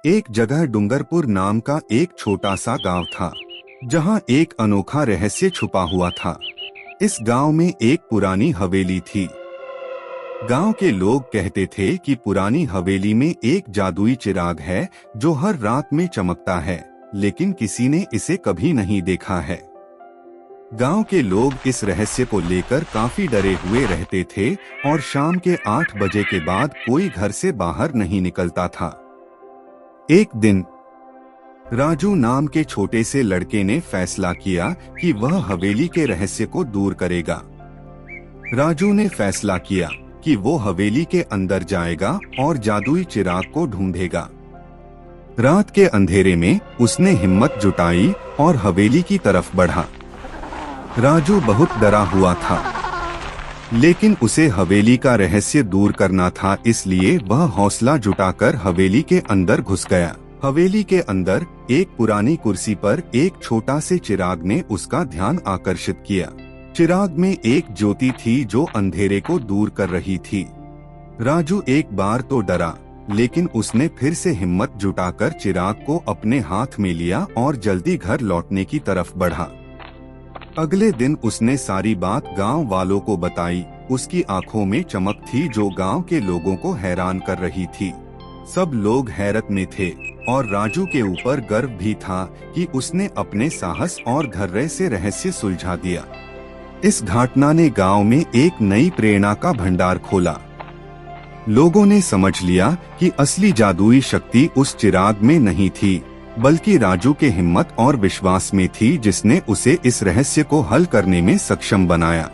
एक जगह डूंगरपुर नाम का एक छोटा सा गांव था, जहां एक अनोखा रहस्य छुपा हुआ था। इस गांव में एक पुरानी हवेली थी। गांव के लोग कहते थे कि पुरानी हवेली में एक जादुई चिराग है जो हर रात में चमकता है, लेकिन किसी ने इसे कभी नहीं देखा है। गांव के लोग इस रहस्य को लेकर काफी डरे हुए रहते थे और शाम के 8 बजे के बाद कोई घर से बाहर नहीं निकलता था। एक दिन राजू नाम के छोटे से लड़के ने फैसला किया कि वह हवेली के रहस्य को दूर करेगा। राजू ने फैसला किया कि वो हवेली के अंदर जाएगा और जादुई चिराग को ढूंढेगा। रात के अंधेरे में उसने हिम्मत जुटाई और हवेली की तरफ बढ़ा। राजू बहुत डरा हुआ था, लेकिन उसे हवेली का रहस्य दूर करना था, इसलिए वह हौसला जुटाकर हवेली के अंदर घुस गया। हवेली के अंदर एक पुरानी कुर्सी पर एक छोटा से चिराग ने उसका ध्यान आकर्षित किया। चिराग में एक ज्योति थी जो अंधेरे को दूर कर रही थी। राजू एक बार तो डरा, लेकिन उसने फिर से हिम्मत जुटाकर चिराग को अपने हाथ में लिया और जल्दी घर लौटने की तरफ बढ़ा। अगले दिन उसने सारी बात गांव वालों को बताई। उसकी आंखों में चमक थी जो गांव के लोगों को हैरान कर रही थी। सब लोग हैरत में थे और राजू के ऊपर गर्व भी था कि उसने अपने साहस और धैर्य से रहस्य सुलझा दिया। इस घटना ने गांव में एक नई प्रेरणा का भंडार खोला। लोगों ने समझ लिया कि असली जादुई शक्ति उस चिराग में नहीं थी, बल्कि राजू के हिम्मत और विश्वास में थी, जिसने उसे इस रहस्य को हल करने में सक्षम बनाया।